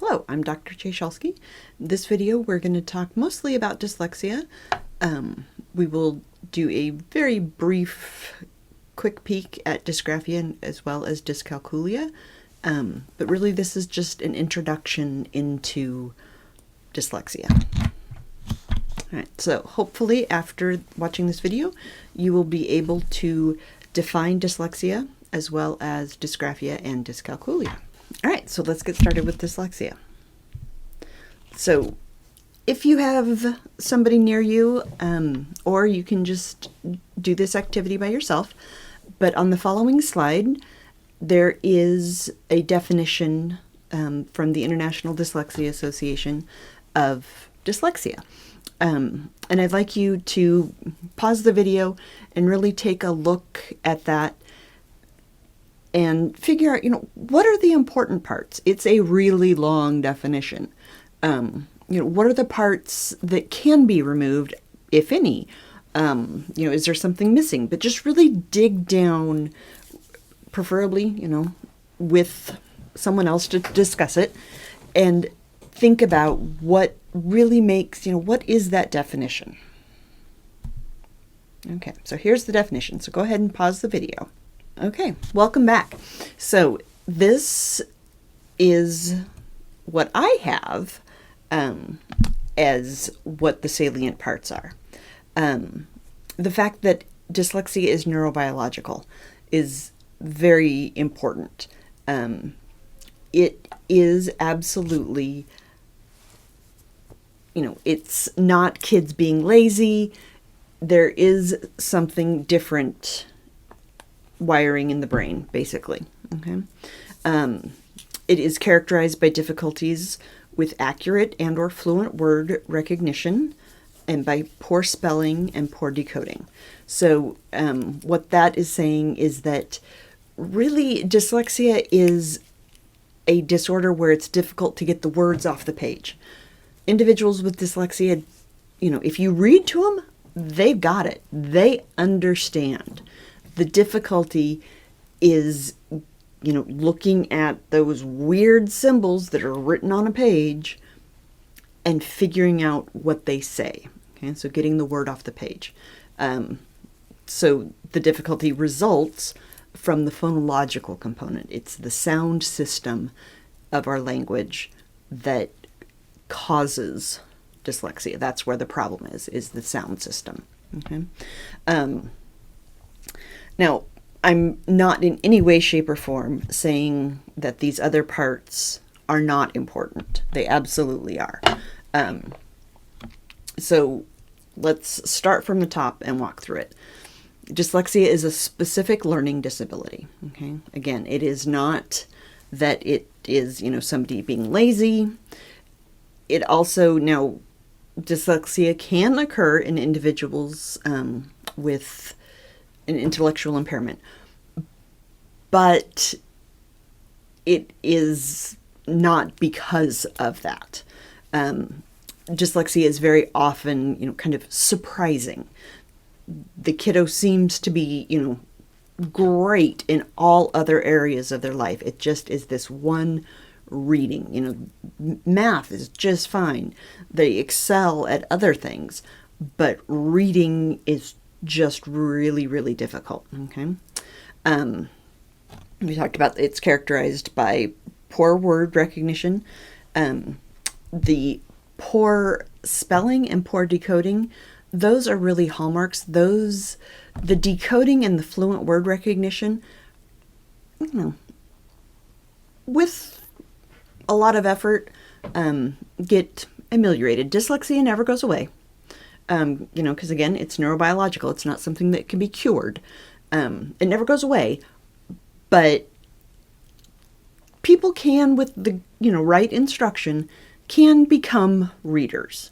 Hello, I'm Dr. Chayshelsky. This video we're going to talk mostly about dyslexia. We will do a very brief, quick peek at dysgraphia as well as dyscalculia, but really this is just an introduction into dyslexia. Alright, so hopefully after watching this video you will be able to define dyslexia as well as dysgraphia and dyscalculia. Alright, so let's get started with dyslexia. So if you have somebody near you, or you can just do this activity by yourself, but on the following slide there is a definition from the International Dyslexia Association of dyslexia. And I'd like you to pause the video and really take a look at that and figure out, what are the important parts? It's a really long definition. What are the parts that can be removed, if any? Is there something missing? But just really dig down, preferably, with someone else to discuss it, and think about what really makes, what is that definition? Okay, so here's the definition. So go ahead and pause the video. Okay, welcome back. So this is what I have as what the salient parts are. The fact that dyslexia is neurobiological is very important. It is absolutely, it's not kids being lazy. There is something different wiring in the brain, basically. Okay. It is characterized by difficulties with accurate and or fluent word recognition and by poor spelling and poor decoding. So what that is saying is that really dyslexia is a disorder where it's difficult to get the words off the page. Individuals with dyslexia, if you read to them, they've got it. They understand. The difficulty is, looking at those weird symbols that are written on a page and figuring out what they say. Okay, so getting the word off the page. So the difficulty results from the phonological component. It's the sound system of our language that causes dyslexia. That's where the problem is the sound system. Okay. Now, I'm not in any way, shape, or form saying that these other parts are not important. They absolutely are. So let's start from the top and walk through it. Dyslexia is a specific learning disability. Okay. Again, it is not that it is, somebody being lazy. It also, now, dyslexia can occur in individuals with an intellectual impairment, but it is not because of that. Dyslexia is very often, kind of surprising. The kiddo seems to be, great in all other areas of their life. It just is this one reading, math is just fine. They excel at other things, but reading is just really, really difficult. Okay. We talked about it's characterized by poor word recognition, the poor spelling and poor decoding. Those are really hallmarks. The decoding and the fluent word recognition, with a lot of effort, get ameliorated. Dyslexia never goes away. Because again, it's neurobiological. It's not something that can be cured. It never goes away, but people can, with the, right instruction, can become readers.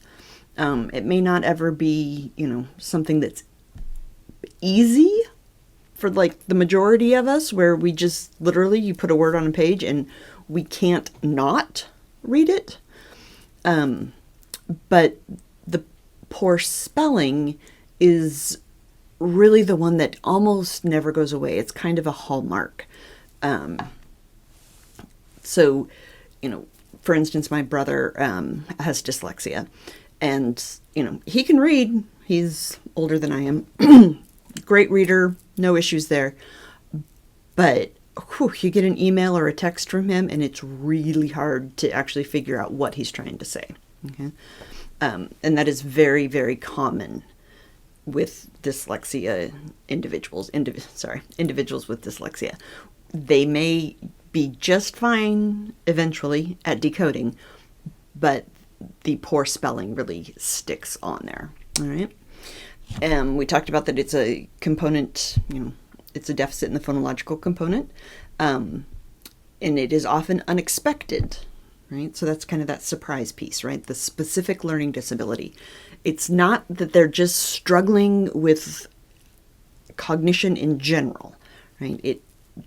It may not ever be, something that's easy for like the majority of us, where we just literally, you put a word on a page and we can't not read it. But the poor spelling is really the one that almost never goes away. It's kind of a hallmark. So, for instance, my brother has dyslexia, and, he can read. He's older than I am. Great reader, no issues there. But you get an email or a text from him, and it's really hard to actually figure out what he's trying to say. Okay, and that is very, very common with dyslexia individuals. Individuals with dyslexia. They may be just fine eventually at decoding, but the poor spelling really sticks on there. All right. We talked about that it's a component, it's a deficit in the phonological component, and it is often unexpected, right? So that's kind of that surprise piece, right? The specific learning disability. It's not that they're just struggling with cognition in general, right?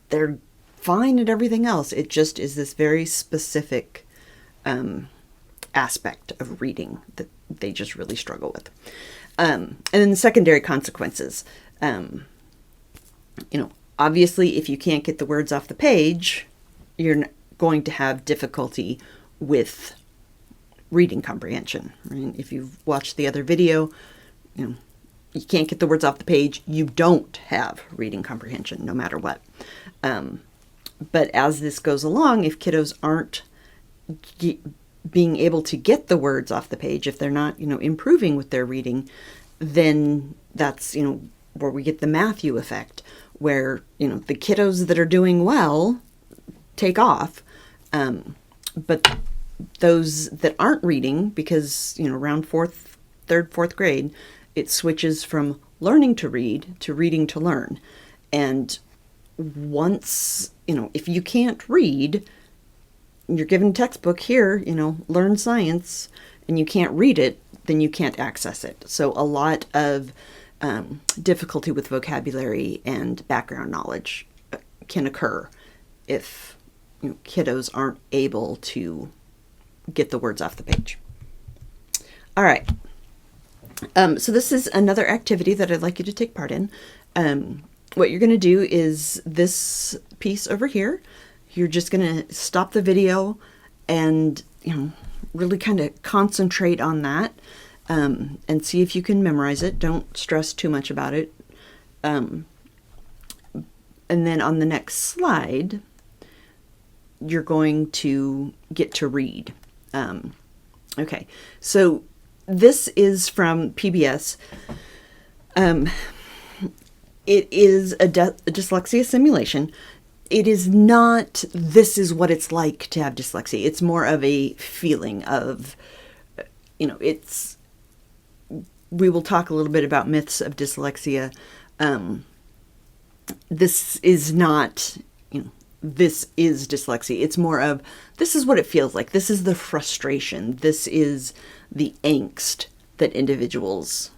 They're fine at everything else. It just is this very specific aspect of reading that they just really struggle with. And then the secondary consequences. Obviously, if you can't get the words off the page, you're going to have difficulty with reading comprehension. Right? If you've watched the other video, you can't get the words off the page, you don't have reading comprehension, no matter what. But as this goes along, if kiddos aren't being able to get the words off the page, if they're not, improving with their reading, then that's, where we get the Matthew effect, where, the kiddos that are doing well take off. But those that aren't reading, because, around third, fourth grade, it switches from learning to read to reading to learn. And once, if you can't read, you're given a textbook here, learn science, and you can't read it, then you can't access it. So a lot of difficulty with vocabulary and background knowledge can occur if kiddos aren't able to get the words off the page. All right. So this is another activity that I'd like you to take part in. What you're going to do is this piece over here. You're just going to stop the video and, really kind of concentrate on that and see if you can memorize it. Don't stress too much about it. And then on the next slide, you're going to get to read. Okay, so this is from PBS. It is a dyslexia simulation. It is not, this is what it's like to have dyslexia. It's more of a feeling of, we will talk a little bit about myths of dyslexia. This is not, this is dyslexia. It's more of, this is what it feels like. This is the frustration. This is the angst that individuals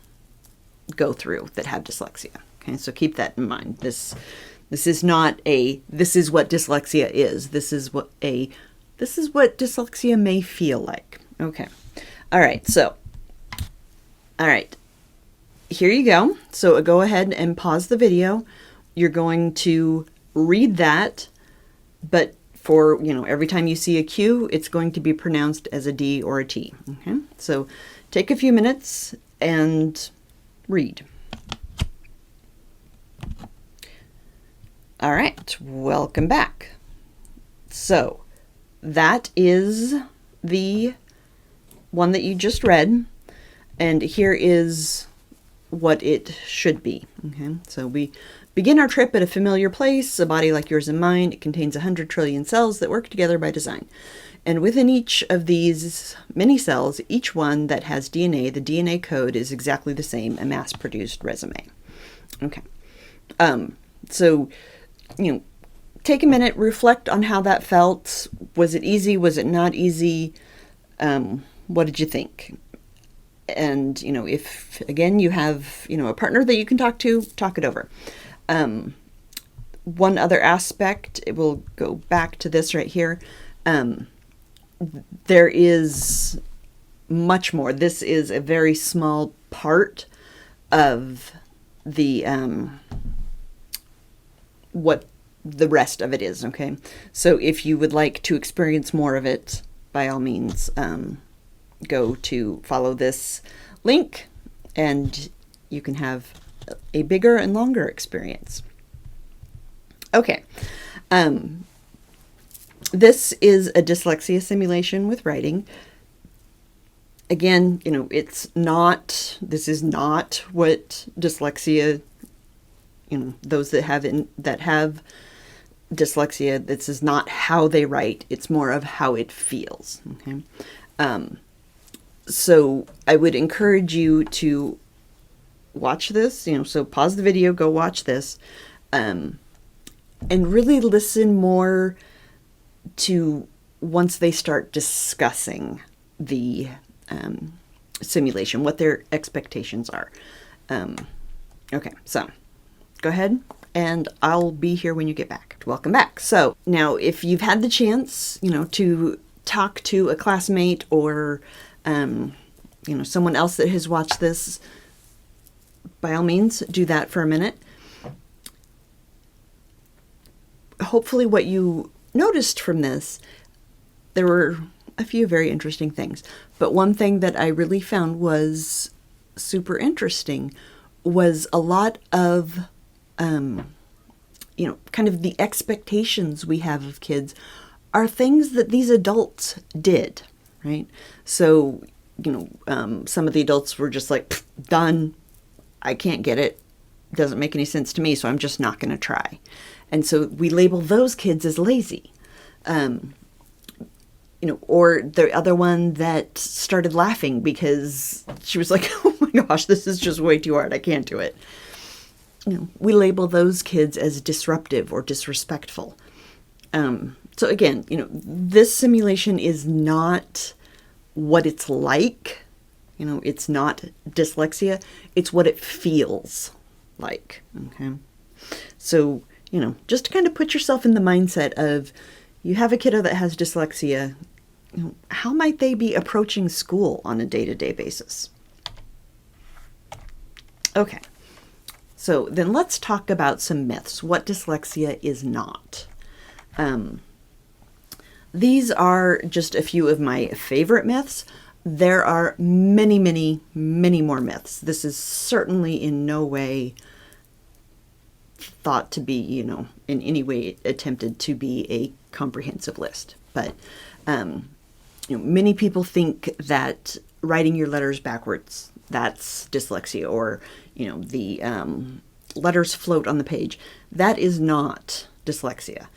go through that have dyslexia. Okay, so keep that in mind. This is not this is what dyslexia is. This is what dyslexia may feel like. Okay. All right. Here you go. So go ahead and pause the video. You're going to read that, but for, every time you see a Q, it's going to be pronounced as a D or a T. Okay. So take a few minutes and read. All right, welcome back. So that is the one that you just read, and here is what it should be. Okay, so we begin our trip at a familiar place, a body like yours and mine. It contains 100 trillion cells that work together by design. And within each of these many cells, each one that has DNA, the DNA code is exactly the same, a mass-produced resume. Okay, so take a minute, reflect on how that felt. Was it easy? Was it not easy? What did you think? And, if, again, you have, a partner that you can talk to, talk it over. One other aspect, it will go back to this right here. There is much more. This is a very small part of the, what the rest of it is, okay? So if you would like to experience more of it, by all means, go to follow this link and you can have a bigger and longer experience. Okay. This is a dyslexia simulation with writing. Again, this is not what dyslexia, those that have dyslexia, this is not how they write. It's more of how it feels. Okay. So I would encourage you to watch this, so pause the video, go watch this, and really listen more to once they start discussing the simulation, what their expectations are. Okay, so go ahead and I'll be here when you get back. Welcome back. So now if you've had the chance, to talk to a classmate or, someone else that has watched this, by all means, do that for a minute. Hopefully what you noticed from this, there were a few very interesting things. But one thing that I really found was super interesting was a lot of, kind of the expectations we have of kids are things that these adults did, right? So, some of the adults were just like, done, I can't get it, doesn't make any sense to me, so I'm just not going to try. And so we label those kids as lazy. Or the other one that started laughing because she was like, oh my gosh, this is just way too hard, I can't do it. We label those kids as disruptive or disrespectful. So again, this simulation is not what it's like. It's not dyslexia. It's what it feels like. Okay. So, just to kind of put yourself in the mindset of you have a kiddo that has dyslexia, how might they be approaching school on a day-to-day basis? Okay. So then let's talk about some myths, what dyslexia is not. These are just a few of my favorite myths. There are many, many, many more myths. This is certainly in no way thought to be, in any way attempted to be a comprehensive list. But, many people think that writing your letters backwards, that's dyslexia, or, the letters float on the page. That is not dyslexia.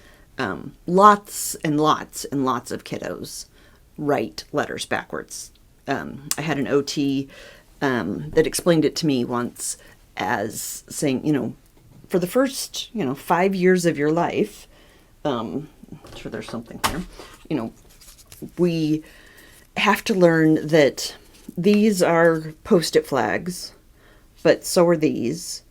Lots and lots and lots of kiddos write letters backwards. I had an OT that explained it to me once as saying, for the first, 5 years of your life, I'm sure there's something here, we have to learn that these are Post-it flags, but so are these,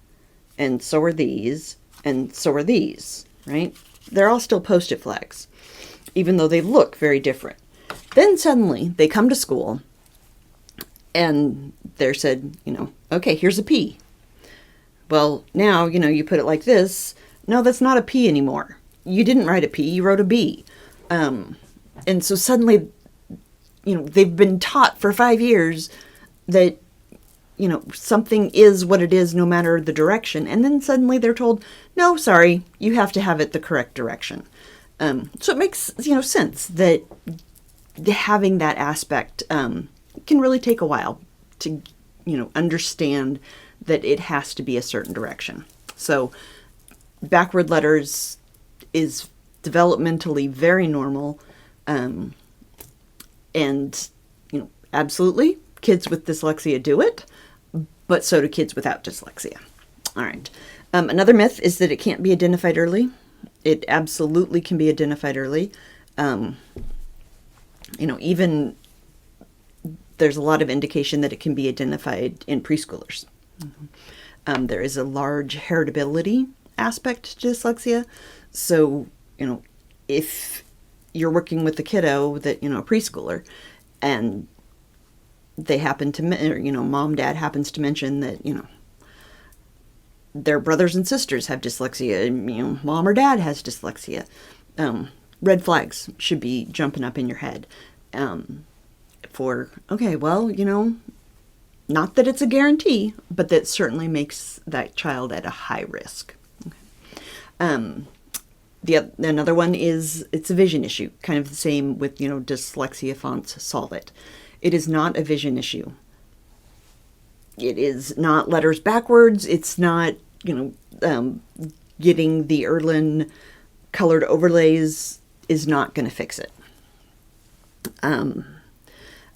and so are these, and so are these, right? They're all still Post-it flags, even though they look very different. Then suddenly they come to school and they're said, okay, here's a P. Well, now, you put it like this. No, that's not a P anymore. You didn't write a P, you wrote a B. And so suddenly, they've been taught for 5 years that, something is what it is no matter the direction. And then suddenly they're told, no, sorry, you have to have it the correct direction. So it makes, sense that having that aspect can really take a while to, understand that it has to be a certain direction. So backward letters is developmentally very normal. And, absolutely, kids with dyslexia do it, but so do kids without dyslexia. All right. Another myth is that it can't be identified early. It absolutely can be identified early. Even there's a lot of indication that it can be identified in preschoolers. Mm-hmm. There is a large heritability aspect to dyslexia. So, if you're working with a kiddo that, a preschooler, and they happen to, mom, dad happens to mention that, their brothers and sisters have dyslexia, mom or dad has dyslexia, red flags should be jumping up in your head. Okay, well, not that it's a guarantee, but that certainly makes that child at a high risk. Okay. Another one is it's a vision issue, kind of the same with, dyslexia fonts solve it. It is not a vision issue. It is not letters backwards. It's not, getting the Erlen colored overlays is not going to fix it.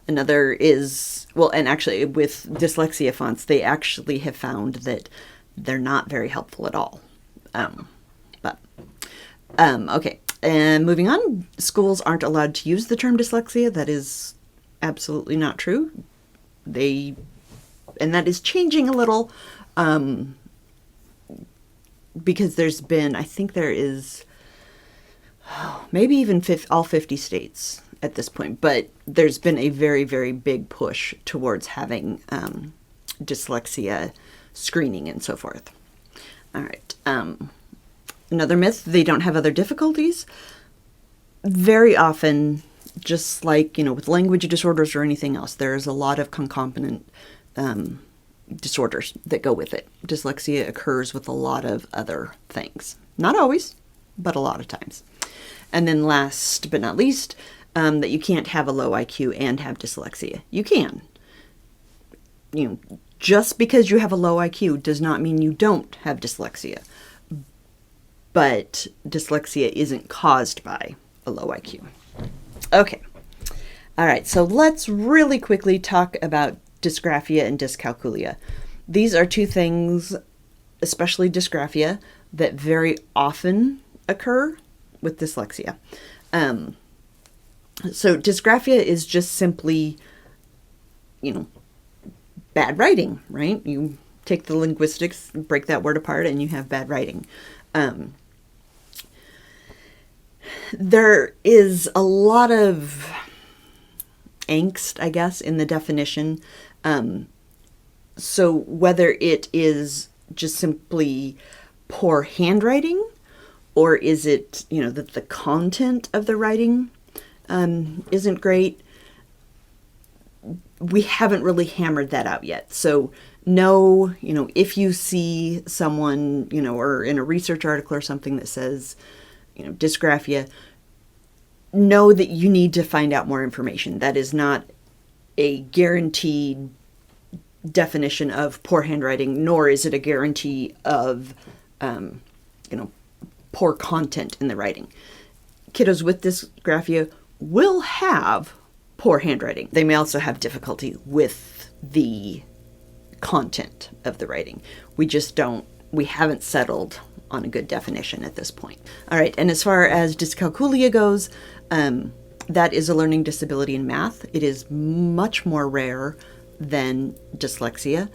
Another is, well, and actually with dyslexia fonts, they actually have found that they're not very helpful at all. Okay, and moving on, schools aren't allowed to use the term dyslexia. That is absolutely not true. And that is changing a little, because there's been, I think there is, maybe even all 50 states at this point, but there's been a very, very big push towards having dyslexia screening and so forth. All right. Another myth, they don't have other difficulties. Very often, just like, with language disorders or anything else, there is a lot of concomitant disorders that go with it. Dyslexia occurs with a lot of other things. Not always, but a lot of times. And then last but not least, that you can't have a low IQ and have dyslexia. You can. Just because you have a low IQ does not mean you don't have dyslexia. But dyslexia isn't caused by a low IQ. Okay. All right, so let's really quickly talk about dysgraphia and dyscalculia. These are two things, especially dysgraphia, that very often occur with dyslexia. So dysgraphia is just simply, bad writing, right? You take the linguistics, break that word apart, and you have bad writing. There is a lot of angst, I guess, in the definition. So whether it is just simply poor handwriting, or is it, that the content of the writing isn't great, we haven't really hammered that out yet. So no, if you see someone, or in a research article or something that says, dysgraphia, know that you need to find out more information. That is not a guaranteed definition of poor handwriting, nor is it a guarantee of, poor content in the writing. Kiddos with dysgraphia will have poor handwriting. They may also have difficulty with the content of the writing. We haven't settled on a good definition at this point. All right, and as far as dyscalculia goes, that is a learning disability in math. It is much more rare than dyslexia.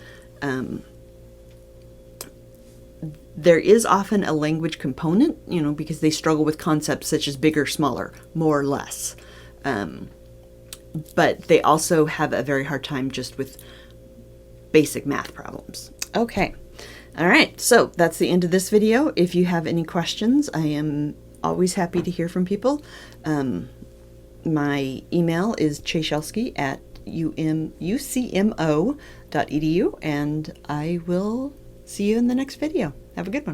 There is often a language component, because they struggle with concepts such as bigger, smaller, more or less. But they also have a very hard time just with basic math problems. Okay. All right. So that's the end of this video. If you have any questions, I am always happy to hear from people. My email is chayshelsky@ucmo.edu, and I will see you in the next video. Have a good one.